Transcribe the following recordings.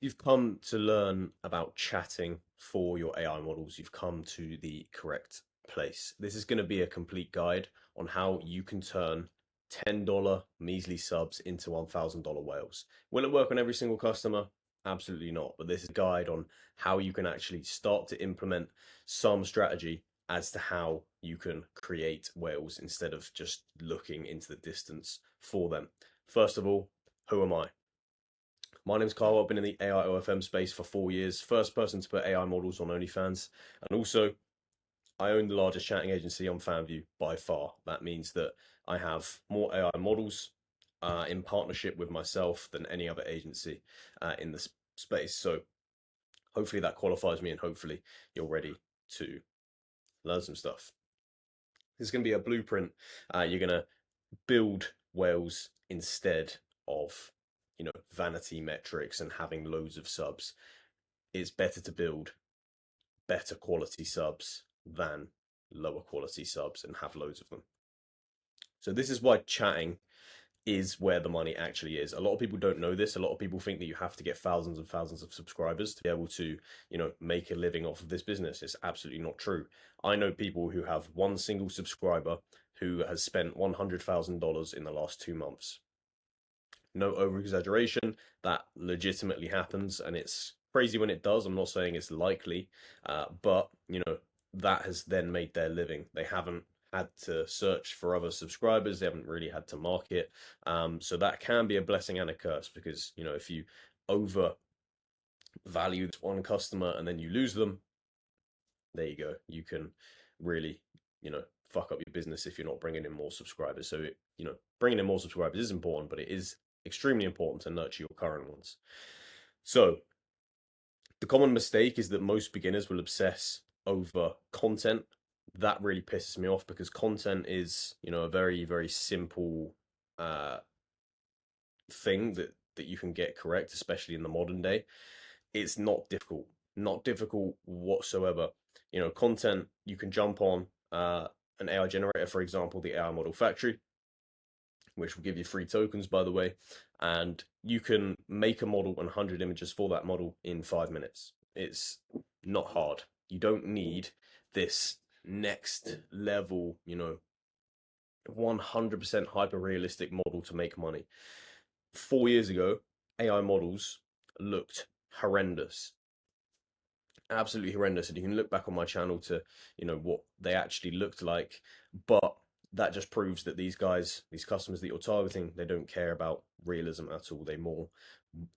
You've come to learn about chatting for your AI models. You've come to the correct place. This is going to be a complete guide on how you can turn $10 measly subs into $1,000 whales. Will it work on every single customer? Absolutely not. But this is a guide on how you can actually start to implement some strategy as to how you can create whales instead of just looking into the distance for them. First of all, who am I? My name's Kyle. I've been in the AI OFM space for 4 years. First person to put AI models on OnlyFans. And also, I own the largest chatting agency on Fanvue by far. That means that I have more AI models in partnership with myself than any other agency in the space. So hopefully that qualifies me, and hopefully you're ready to learn some stuff. This is going to be a blueprint. You're going to build whales instead of vanity metrics and having loads of subs. It's better to build better quality subs than lower quality subs and have loads of them. So this is why chatting is where the money actually is. A lot of people don't know this. A lot of people think that you have to get thousands and thousands of subscribers to be able to, make a living off of this business. It's absolutely not true. I know people who have one single subscriber who has spent $100,000 in the last 2 months. No over exaggeration, that legitimately happens, and it's crazy when it does. I'm not saying it's likely, but that has then made their living. They haven't had to search for other subscribers. They haven't really had to market. So that can be a blessing and a curse, because if you overvalue one customer and then you lose them, there you go. You can really fuck up your business if you're not bringing in more subscribers. So bringing in more subscribers is important, but it is extremely important to nurture your current ones. So the common mistake is that most beginners will obsess over content. That really pisses me off, because content is a very, very simple thing that you can get correct, especially in the modern day. It's not difficult whatsoever. Content, you can jump on an AI generator, for example, the AI Model Factory, which will give you free tokens, by the way, and you can make a model and 100 images for that model in 5 minutes. It's not hard. You don't need this next level, 100% hyper realistic model to make money. 4 years ago, AI models looked horrendous, absolutely horrendous, and you can look back on my channel to what they actually looked like. But that just proves that these guys, these customers that you're targeting, they don't care about realism at all. They more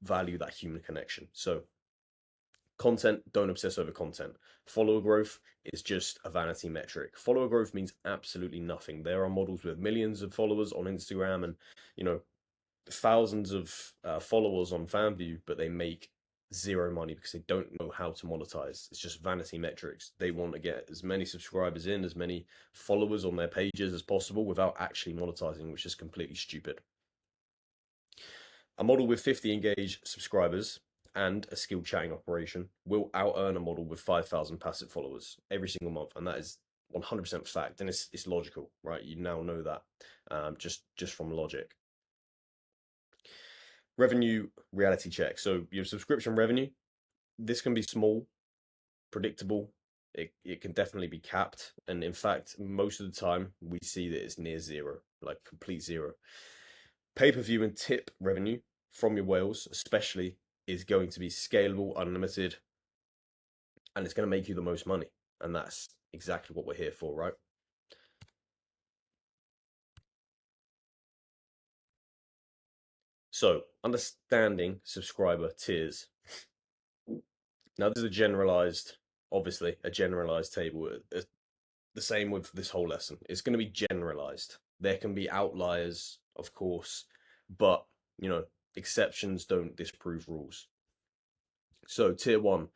value that human connection. So content, don't obsess over content. Follower growth is just a vanity metric. Follower growth means absolutely nothing. There are models with millions of followers on Instagram and thousands of followers on Fanvue, but they make zero money because they don't know how to monetize. It's just vanity metrics. They want to get as many subscribers in, as many followers on their pages as possible without actually monetizing, which is completely stupid. A model with 50 engaged subscribers and a skilled chatting operation will out earn a model with 5,000 passive followers every single month, and that is 100% fact, and it's logical, right? You now know that just from logic. Revenue reality check. So your subscription revenue, this can be small, predictable. It can definitely be capped, and in fact, most of the time we see that it's near zero, like complete zero. Pay-per-view and tip revenue from your whales, especially, is going to be scalable, unlimited, and it's going to make you the most money. And that's exactly what we're here for, right? So, understanding subscriber tiers. Now, this is obviously, a generalized table. The same with this whole lesson. It's going to be generalized. There can be outliers, of course, but, exceptions don't disprove rules. So, tier one,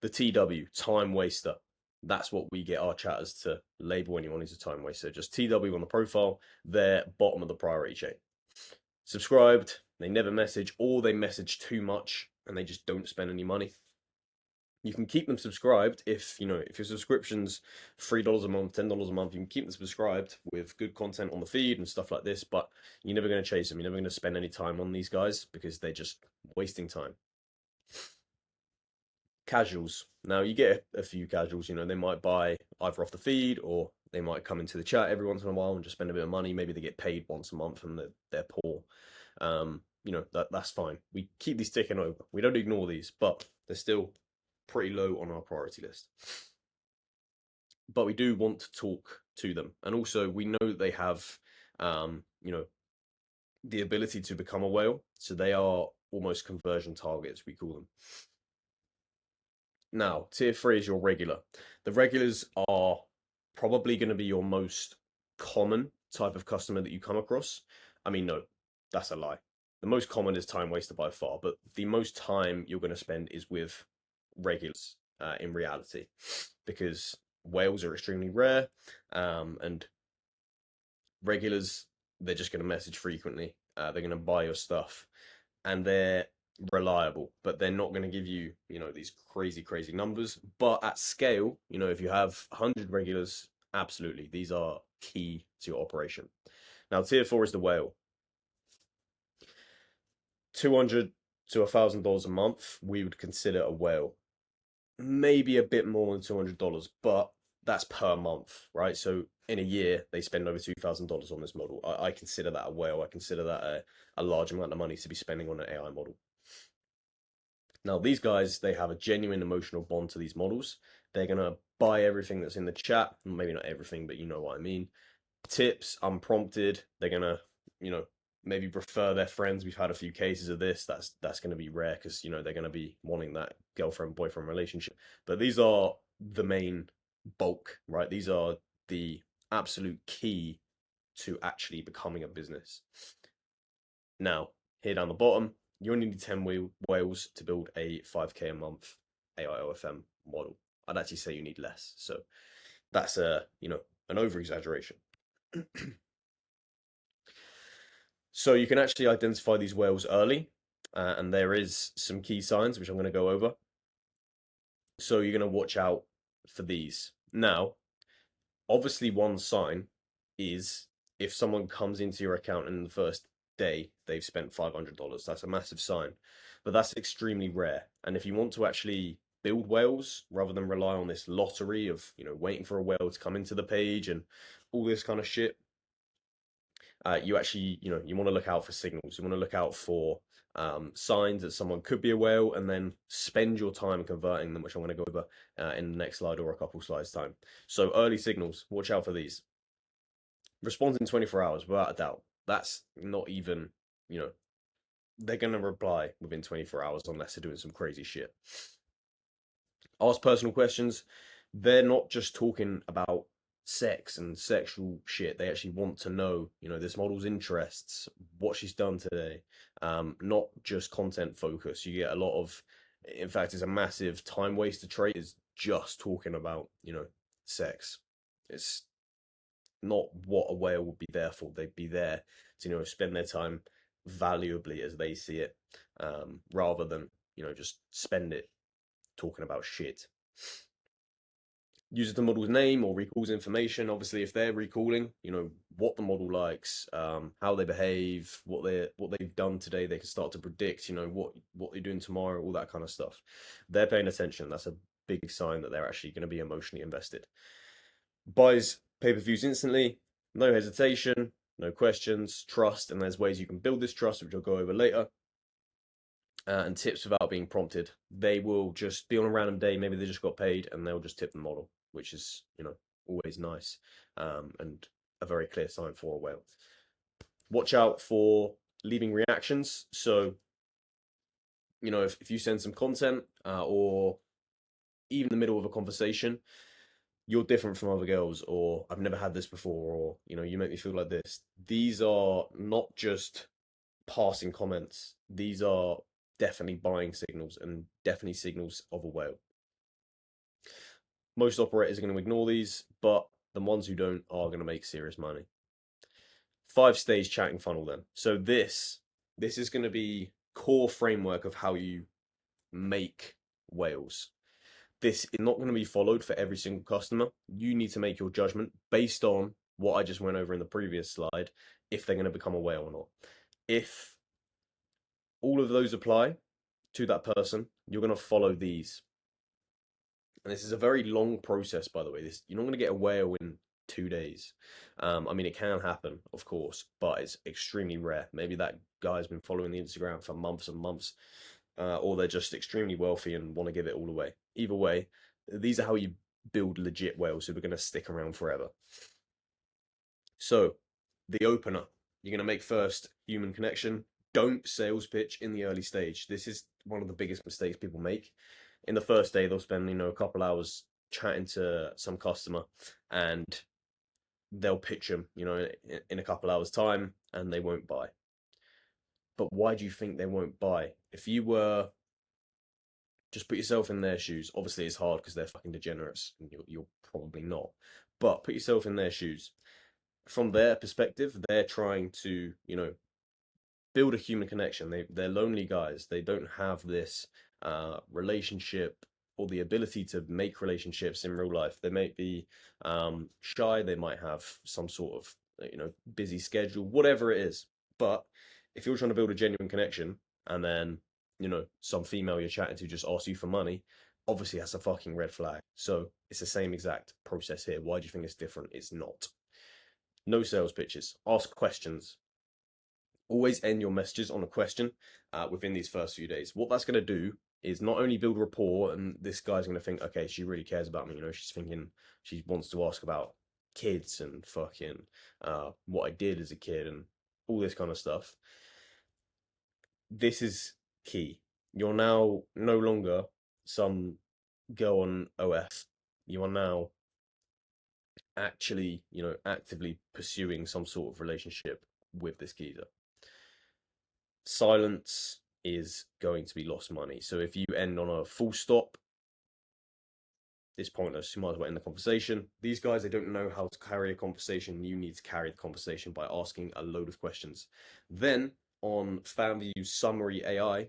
the TW, time waster. That's what we get our chatters to label anyone who's a time waster. Just TW on the profile, they're bottom of the priority chain. Subscribed, they never message, or they message too much and they just don't spend any money. You can keep them subscribed if your subscription's $3 a month, $10 a month. You can keep them subscribed with good content on the feed and stuff like this, but you're never going to chase them. You're never going to spend any time on these guys because they're just wasting time. Casuals. Now you get a few casuals, they might buy either off the feed or they might come into the chat every once in a while and just spend a bit of money. Maybe they get paid once a month and they're poor. That's fine. We keep these ticking over. We don't ignore these, but they're still pretty low on our priority list. But we do want to talk to them. And also we know that they have, the ability to become a whale. So they are almost conversion targets, we call them. Now, tier 3 is your regular. The regulars are probably going to be your most common type of customer that you come across. I mean, no, that's a lie. The most common is time waster by far, but the most time you're going to spend is with regulars in reality, because whales are extremely rare, and regulars, they're just going to message frequently. They're going to buy your stuff, and they're reliable, but they're not going to give you, these crazy numbers. But at scale, if you have 100 regulars, absolutely, these are key to your operation. Now, tier 4 is the whale. $200 to $1,000 a month, we would consider a whale. Maybe a bit more than $200, but that's per month, right? So in a year, they spend over $2,000 on this model. I consider that a whale. I consider that a large amount of money to be spending on an AI model. Now, these guys, they have a genuine emotional bond to these models. They're going to buy everything that's in the chat. Maybe not everything, but you know what I mean. Tips, unprompted. They're going to, maybe refer their friends. We've had a few cases of this. That's going to be rare because, they're going to be wanting that girlfriend-boyfriend relationship. But these are the main bulk, right? These are the absolute key to actually becoming a business. Now, here down the bottom, you only need 10 whales to build a 5K a month AI OFM model. I'd actually say you need less. So that's an over exaggeration. So you can actually identify these whales early, and there is some key signs which I'm going to go over. So you're going to watch out for these. Now, obviously one sign is if someone comes into your account and in the first day they've spent $500. That's a massive sign, but that's extremely rare. And if you want to actually build whales rather than rely on this lottery of waiting for a whale to come into the page and all this kind of shit, you actually you want to look out for signals. You want to look out for signs that someone could be a whale, and then spend your time converting them, which I'm going to go over in the next slide or a couple slides time. So early signals, watch out for these. Response in 24 hours, without a doubt. That's not even, they're going to reply within 24 hours unless they're doing some crazy shit. Ask personal questions. They're not just talking about sex and sexual shit. They actually want to know, this model's interests, what she's done today. Not just content focus. You get a lot of, in fact, it's a massive time waster trait is just talking about, sex. It's not what a whale would be there for. They'd be there to, spend their time valuably as they see it, rather than, just spend it talking about shit. Uses the model's name or recalls information. Obviously, if they're recalling, what the model likes, how they behave, what they've done today, they can start to predict, what they're doing tomorrow, all that kind of stuff. They're paying attention. That's a big sign that they're actually going to be emotionally invested. Buys pay-per-views instantly, no hesitation, no questions, trust, and there's ways you can build this trust, which I'll go over later. And tips without being prompted. They will just be on a random day, maybe they just got paid, and they'll just tip the model, which is, always nice, and a very clear sign for a whale. Watch out for leaving reactions. So, if you send some content, or even in the middle of a conversation, you're different from other girls, or I've never had this before, or, you make me feel like this. These are not just passing comments. These are definitely buying signals, and definitely signals of a whale. Most operators are going to ignore these, but the ones who don't are going to make serious money. 5-stage chatting funnel then. So this is going to be core framework of how you make whales. This is not going to be followed for every single customer. You need to make your judgment based on what I just went over in the previous slide, if they're going to become a whale or not. If all of those apply to that person, you're going to follow these. And this is a very long process, by the way. This you're not going to get a whale in 2 days. I mean, it can happen, of course, but it's extremely rare. Maybe that guy's been following the Instagram for months and months, or they're just extremely wealthy and want to give it all away. Either way, these are how you build legit whales who are going to stick around forever. So, the opener, you're going to make first human connection. Don't sales pitch in the early stage. This is one of the biggest mistakes people make. In the first day, they'll spend, a couple hours chatting to some customer and they'll pitch them, in a couple hours time and they won't buy. But why do you think they won't buy? If you were just put yourself in their shoes. Obviously, it's hard because they're fucking degenerates, and you're probably not. But put yourself in their shoes. From their perspective, they're trying to, build a human connection. They're lonely guys. They don't have this relationship or the ability to make relationships in real life. They might be shy. They might have some sort of busy schedule, whatever it is. But if you're trying to build a genuine connection, and then some female you're chatting to just asks you for money, obviously that's a fucking red flag. So it's the same exact process here. Why do you think it's different? It's not. No sales pitches. Ask questions. Always end your messages on a question within these first few days. What that's going to do is not only build rapport, and this guy's going to think, okay, she really cares about me. She's thinking she wants to ask about kids and fucking what I did as a kid and all this kind of stuff. This is key. You're now no longer some girl on OF. You are now actually, actively pursuing some sort of relationship with this geezer. Silence is going to be lost money. So if you end on a full stop, it's pointless. You might as well end the conversation. These guys, they don't know how to carry a conversation. You need to carry the conversation by asking a load of questions. Then on FanVue's summary AI,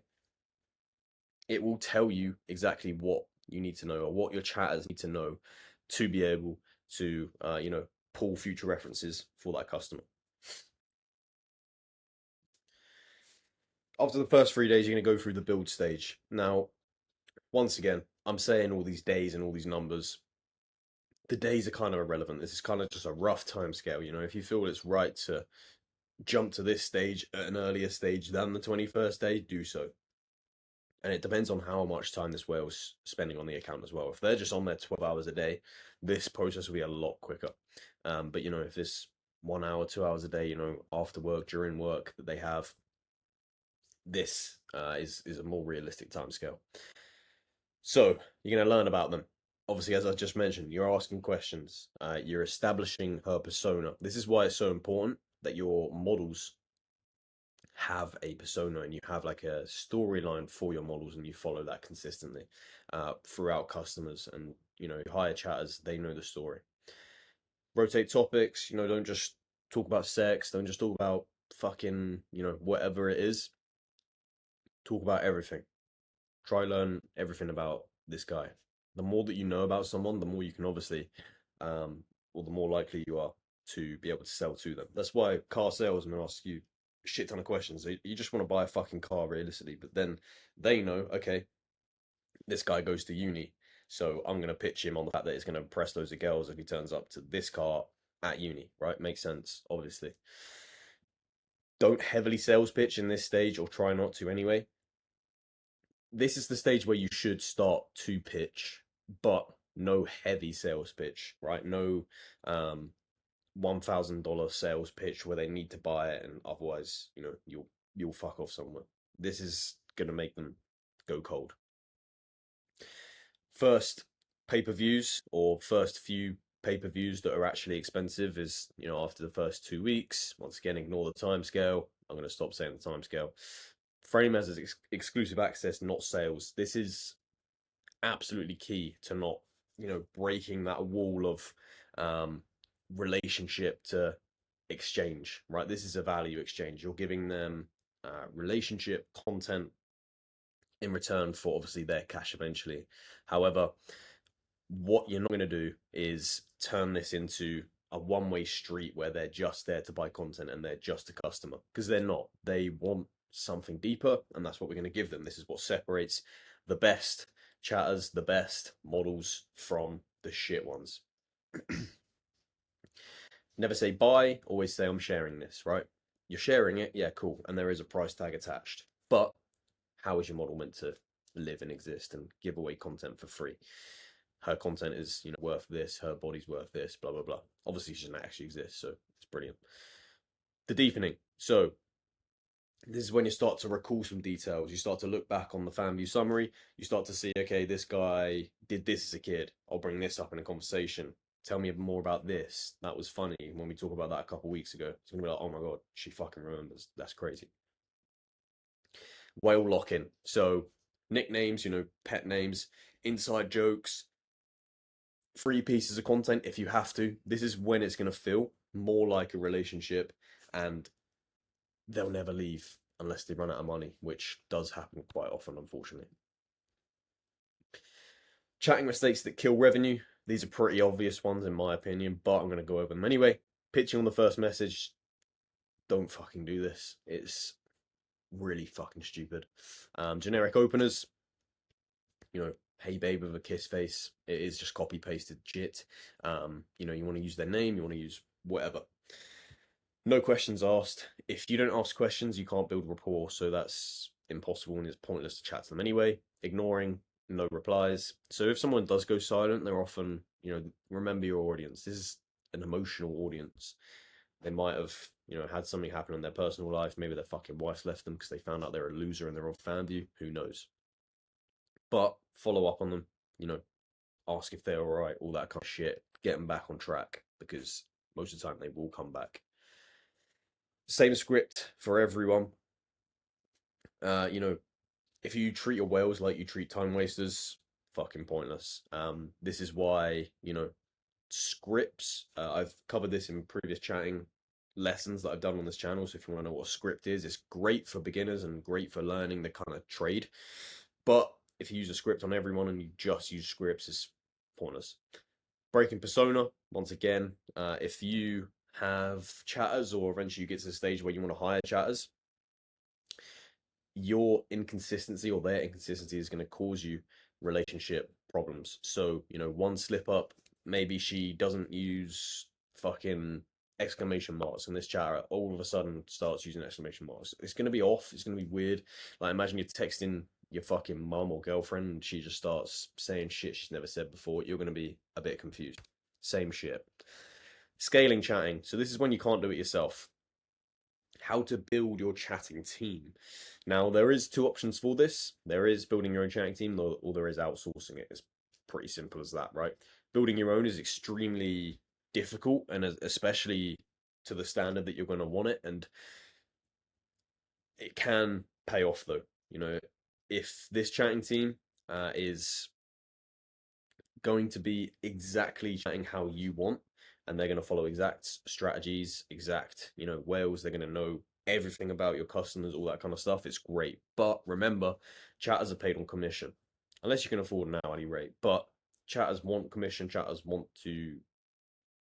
it will tell you exactly what you need to know or what your chatters need to know to be able to, pull future references for that customer. After the first 3 days, you're going to go through the build stage. Now, once again, I'm saying all these days and all these numbers. The days are kind of irrelevant. This is kind of just a rough time scale. If you feel it's right to jump to this stage at an earlier stage than the 21st day, do so. And it depends on how much time this whale's spending on the account as well. If they're just on there 12 hours a day, this process will be a lot quicker. But if this 1 hour, 2 hours a day, after work, during work that they have, this is a more realistic time scale. So you're going to learn about them. Obviously, as I just mentioned, you're asking questions. You're establishing her persona. This is why it's so important that your models have a persona and you have like a storyline for your models and you follow that consistently throughout customers and hire chatters. They know the story. Rotate topics. Don't just talk about sex. Don't just talk about fucking whatever it is. Talk about everything. Try learn everything about this guy. The more that you know about someone, the more you can obviously, or the more likely you are to be able to sell to them. That's why car salesmen ask you a shit ton of questions. You just want to buy a fucking car realistically, but then they know, okay, this guy goes to uni, so I'm going to pitch him on the fact that it's going to impress loads of girls if he turns up to this car at uni, right? Makes sense, obviously. Don't heavily sales pitch in this stage, or try not to anyway. This is the stage where you should start to pitch, but no heavy sales pitch, right? No $1,000 sales pitch where they need to buy it, and otherwise, you'll fuck off somewhere. This is gonna make them go cold. First pay-per-views, or first few pay-per-views that are actually expensive, is after the first 2 weeks. Once again, ignore the time scale. I'm going to stop saying the time scale. Frame as exclusive access, not sales. This is absolutely key to not, breaking that wall of relationship to exchange, right? This is a value exchange. You're giving them relationship content in return for obviously their cash eventually. However, what you're not going to do is turn this into a one-way street where they're just there to buy content and they're just a customer, because they're not. They want something deeper, and that's what we're going to give them. This is what separates the best chatters the best models from the shit ones. Never say buy, always say I'm sharing this, right? You're sharing it, yeah, cool. And there is a price tag attached. But how is your model meant to live and exist and give away content for free? Her content is, worth this, her body's worth this, blah, blah, blah. Obviously, she doesn't actually exist, so it's brilliant. The deepening. So this is when you start to recall some details. You start to look back on the FanView summary. You start to see, okay, this guy did this as a kid. I'll bring this up in a conversation. Tell me more about this. That was funny when we talked about that a couple of weeks ago. It's going to be like, oh my God, she fucking remembers. That's crazy. Whale lock-in. So nicknames, pet names, inside jokes, free pieces of content if you have to. This is when it's going to feel more like a relationship, and they'll never leave unless they run out of money, which does happen quite often, unfortunately. Chatting mistakes that kill revenue. These are pretty obvious ones in my opinion, but I'm going to go over them anyway. Pitching on the first message. Don't fucking do this. It's really fucking stupid. Generic openers. Hey babe with a kiss face. It is just copy pasted shit. You want to use their name, you want to use whatever. No questions asked. If you don't ask questions, you can't build rapport, so that's impossible and it's pointless to chat to them anyway. Ignoring, no replies. So if someone does go silent, they're often, remember your audience. This is an emotional audience. They might have, had something happen in their personal life. Maybe their fucking wife left them because they found out they're a loser and they're on FanView. Who knows? But follow up on them, ask if they're all right, all that kind of shit. Get them back on track because most of the time they will come back. Same script for everyone. If you treat your whales like you treat time wasters, fucking pointless. This is why, scripts, I've covered this in previous chatting lessons that I've done on this channel. So if you want to know what a script is, it's great for beginners and great for learning the kind of trade. But if you use a script on everyone and you just use scripts, it's pointless. Breaking persona, once again, if you have chatters or eventually you get to the stage where you want to hire chatters, your inconsistency or their inconsistency is going to cause you relationship problems. So, one slip up, maybe she doesn't use fucking exclamation marks, and this chatter all of a sudden starts using exclamation marks. It's going to be off. It's going to be weird. Like, imagine you're texting your fucking mum or girlfriend and she just starts saying shit she's never said before. You're going to be a bit confused. Same shit. Scaling chatting. So this is when you can't do it yourself. How to build your chatting team. Now, there is two options for this. There is building your own chatting team, or there is outsourcing it. It's pretty simple as that, right? Building your own is extremely difficult, and especially to the standard that you're going to want it, and it can pay off though. If this chatting team is going to be exactly chatting how you want, and they're going to follow exact strategies, exact, whales. They're going to know everything about your customers, all that kind of stuff. It's great. But remember, chatters are paid on commission, unless you can afford an hourly rate. But chatters want commission. Chatters want to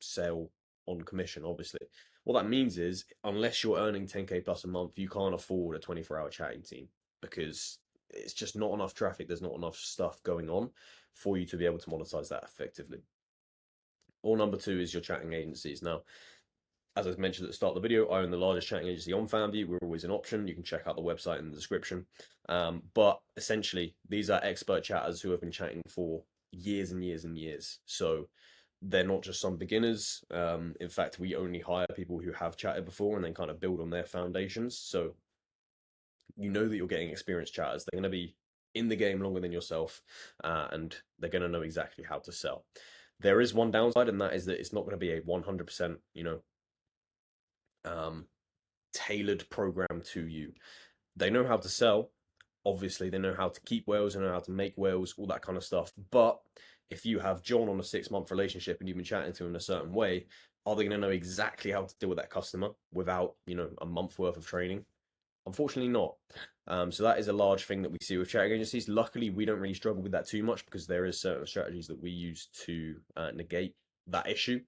sell on commission, obviously. What that means is, unless you're earning 10K plus a month, you can't afford a 24-hour chatting team because it's just not enough traffic. There's not enough stuff going on for you to be able to monetize that effectively. Or number two is your chatting agencies. Now, as I mentioned at the start of the video, I own the largest chatting agency on FanView. We're always an option. You can check out the website in the description. But essentially, these are expert chatters who have been chatting for years and years and years. So they're not just some beginners. In fact, we only hire people who have chatted before and then kind of build on their foundations. So you know that you're getting experienced chatters. They're going to be in the game longer than yourself, and they're going to know exactly how to sell. There is one downside, and that is that it's not going to be a 100%, tailored program to you. They know how to sell. Obviously, they know how to keep whales, they know how to make whales, all that kind of stuff. But if you have John on a 6-month relationship and you've been chatting to him in a certain way, are they going to know exactly how to deal with that customer without, a month worth of training? Unfortunately not. So that is a large thing that we see with chatting agencies. Luckily, we don't really struggle with that too much because there is certain strategies that we use to negate that issue.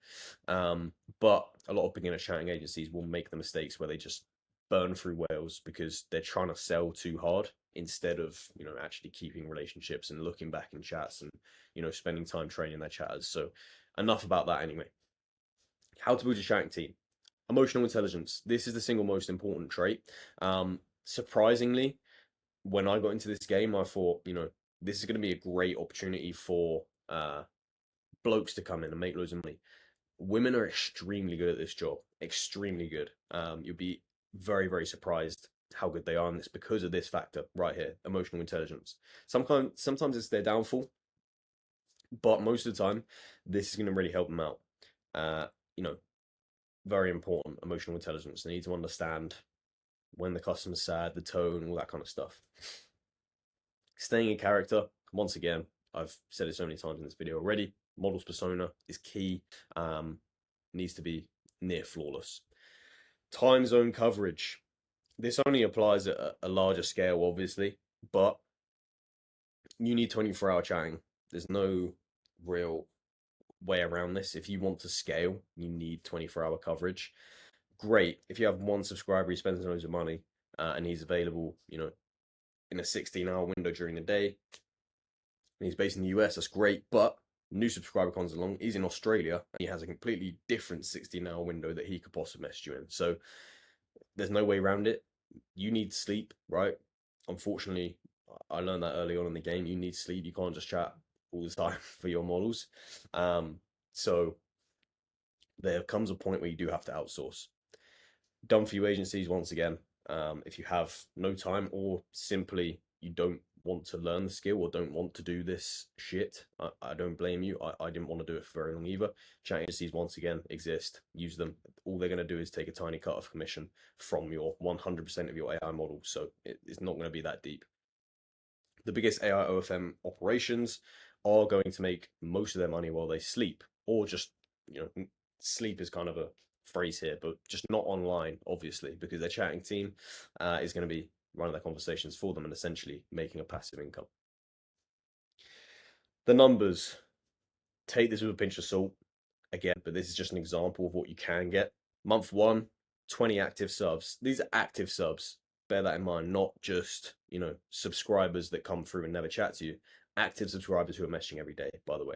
But a lot of beginner chatting agencies will make the mistakes where they just burn through whales because they're trying to sell too hard instead of, actually keeping relationships and looking back in chats and, spending time training their chatters. So enough about that anyway. How to build your chatting team. Emotional intelligence. This is the single most important trait. Surprisingly, when I got into this game, I thought, this is going to be a great opportunity for blokes to come in and make loads of money. Women are extremely good at this job, extremely good. You'll be very, very surprised how good they are in this because of this factor right here, emotional intelligence. Sometimes it's their downfall, but most of the time, this is going to really help them out. Uh, you know, very important emotional intelligence. They need to understand when the customer's sad, the tone, all that kind of stuff. Staying in character, once again, I've said it so many times in this video already. Model's persona is key. Needs to be near flawless. Time zone coverage. This only applies at a larger scale, obviously, but you need 24-hour chatting. There's no real way around this. If you want to scale, you need 24-hour coverage. Great. If you have one subscriber, he spends loads of money, and he's available, in a 16-hour window during the day, and he's based in the US, that's great. But new subscriber comes along, he's in Australia, and he has a completely different 16-hour window that he could possibly message you in. So there's no way around it. You need sleep, right? Unfortunately, I learned that early on in the game. You need sleep. You can't just chat all the time for your models. So there comes a point where you do have to outsource. Done for you agencies, once again, if you have no time or simply you don't want to learn the skill or don't want to do this shit, I don't blame you. I didn't want to do it for very long either. Chat agencies, once again, exist. Use them. All they're going to do is take a tiny cut of commission from your 100% of your AI model. So it's not going to be that deep. The biggest AI OFM operations are going to make most of their money while they sleep, or just, sleep is kind of a phrase here, but just not online, obviously, because their chatting team is going to be running their conversations for them and essentially making a passive income. The numbers, take this with a pinch of salt again, but this is just an example of what you can get. Month one, 20 active subs. These are active subs. Bear that in mind, not just, subscribers that come through and never chat to you. Active subscribers who are messaging every day, by the way.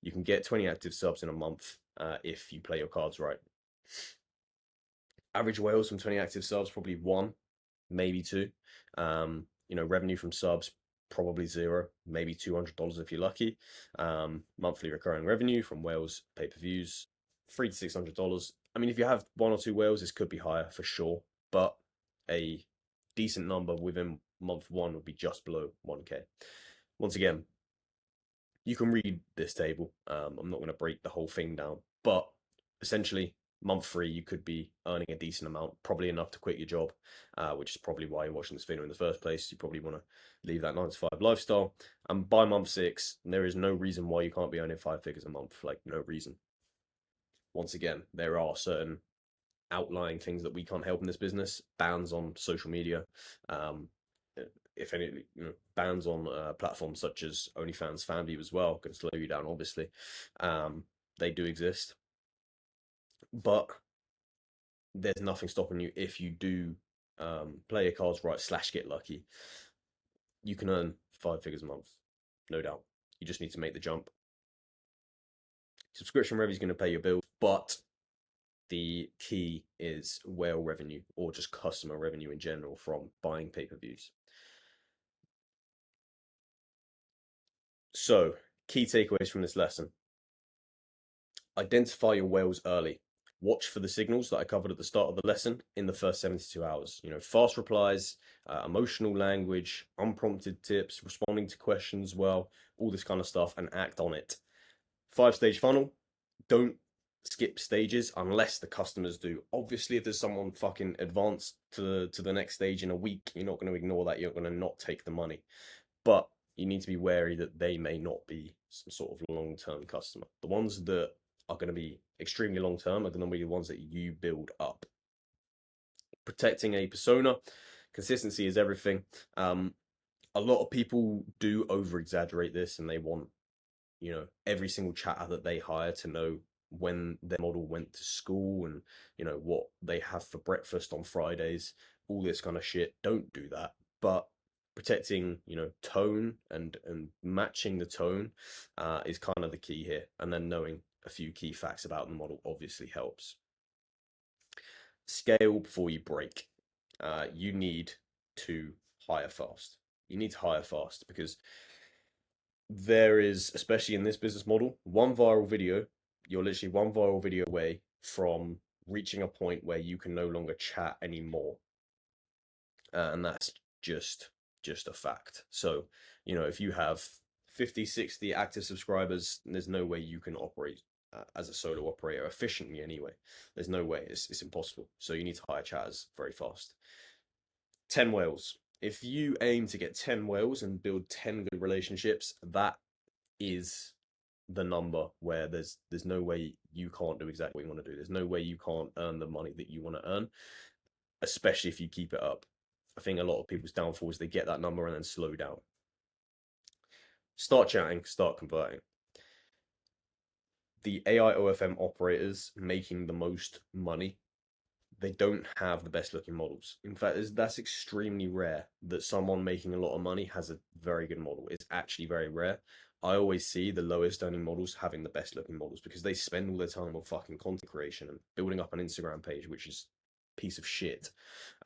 You can get 20 active subs in a month if you play your cards right. Average whales from 20 active subs, probably one, maybe two. Revenue from subs, probably zero, maybe $200 if you're lucky. Monthly recurring revenue from whales pay-per-views, $300 to $600. I mean, if you have one or two whales, this could be higher for sure, but a decent number within month one would be just below 1K. Once again, you can read this table. I'm not going to break the whole thing down, but essentially, month three, you could be earning a decent amount, probably enough to quit your job, which is probably why you're watching this video in the first place. You probably want to leave that 9 to 5 lifestyle. And by month six, there is no reason why you can't be earning 5 figures a month. Like, no reason. Once again, there are certain outlying things that we can't help in this business. Bans on social media. If any, bans on platforms such as OnlyFans, FanView as well can slow you down. Obviously, they do exist, but there's nothing stopping you if you do play your cards right / get lucky. You can earn 5 figures a month, no doubt. You just need to make the jump. Subscription revenue is going to pay your bills, but the key is whale revenue or just customer revenue in general from buying pay-per-views. So, key takeaways from this lesson. Identify your whales early. Watch for the signals that I covered at the start of the lesson in the first 72 hours. Fast replies, emotional language, unprompted tips, responding to questions well, all this kind of stuff, and act on it. 5-stage funnel. Don't skip stages unless the customers do. Obviously, if there's someone fucking advanced to the next stage in a week, you're not going to ignore that. You're going to not take the money. But you need to be wary that they may not be some sort of long-term customer. The ones that are going to be extremely long-term are going to be the ones that you build up. Protecting a persona. Consistency is everything. A lot of people do over-exaggerate this and they want, every single chatter that they hire to know when their model went to school and, you know, what they have for breakfast on Fridays, all this kind of shit. Don't do that. But protecting, you know, tone and matching the tone is kind of the key here. And then knowing a few key facts about the model obviously helps. Scale before you break. You need to hire fast. You need to hire fast because there is, especially in this business model, one viral video, you're literally one viral video away from reaching a point where you can no longer chat anymore. And that's just a fact. So, you know, if you have 50, 60 active subscribers, there's no way you can operate as a solo operator efficiently anyway. There's no way. It's impossible. So you need to hire chatters very fast. 10 whales. If you aim to get 10 whales and build 10 good relationships, that is the number where there's no way you can't do exactly what you want to do. There's no way you can't earn the money that you want to earn, especially if you keep it up. I think a lot of people's downfall is they get that number and then slow down. Start chatting, start converting. The AI OFM operators making the most money, they don't have the best looking models. In fact, that's extremely rare that someone making a lot of money has a very good model. It's actually very rare. I always see the lowest earning models having the best looking models because they spend all their time on fucking content creation and building up an Instagram page, which is a piece of shit.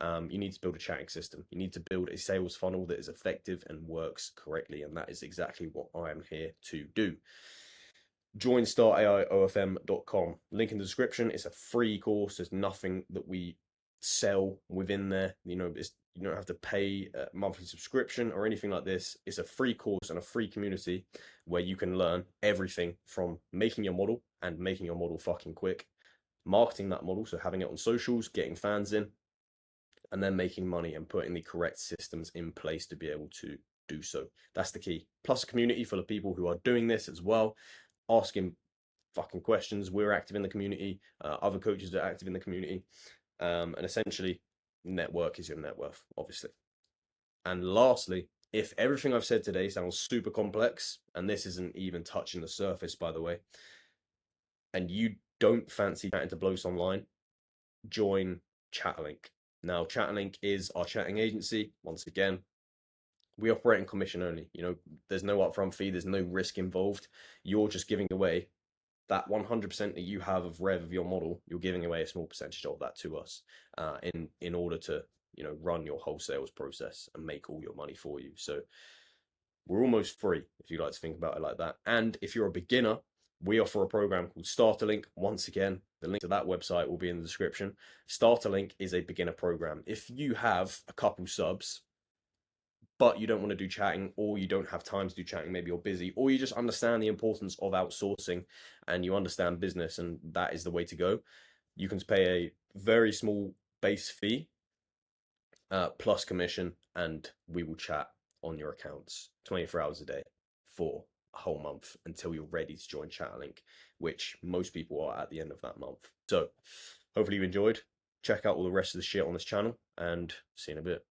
You need to build a chatting system. You need to build a sales funnel that is effective and works correctly. And that is exactly what I am here to do. Join startaiofm.com. Link in the description. It's a free course. There's nothing that we sell within there. You know, you don't have to pay a monthly subscription or anything like this. It's a free course and a free community where you can learn everything from making your model and making your model fucking quick, marketing that model, so having it on socials, getting fans in, and then making money and putting the correct systems in place to be able to do so. That's the key. Plus a community full of people who are doing this as well, asking fucking questions. We're active in the community. Other coaches are active in the community. And essentially, network is your net worth, obviously. And lastly, if everything I've said today sounds super complex, and this isn't even touching the surface, by the way, and you don't fancy chatting to blokes online, join Chatlink. Now, Chatlink is our chatting agency. Once again, we operate in commission only. You know, there's no upfront fee, there's no risk involved. You're just giving away that 100% that you have of rev of your model. You're giving away a small percentage of that to us in order to, you know, run your whole sales process and make all your money for you. So we're almost free if you like to think about it like that. And if you're a beginner, we offer a program called Starterlink. Once again, the link to that website will be in the description. Starterlink is a beginner program. If you have a couple subs, but you don't want to do chatting, or you don't have time to do chatting, maybe you're busy, or you just understand the importance of outsourcing and you understand business and that is the way to go, you can pay a very small base fee plus commission, and we will chat on your accounts 24 hours a day for a whole month until you're ready to join Chatlink, which most people are at the end of that month. So hopefully you enjoyed. Check out all the rest of the shit on this channel and see you in a bit.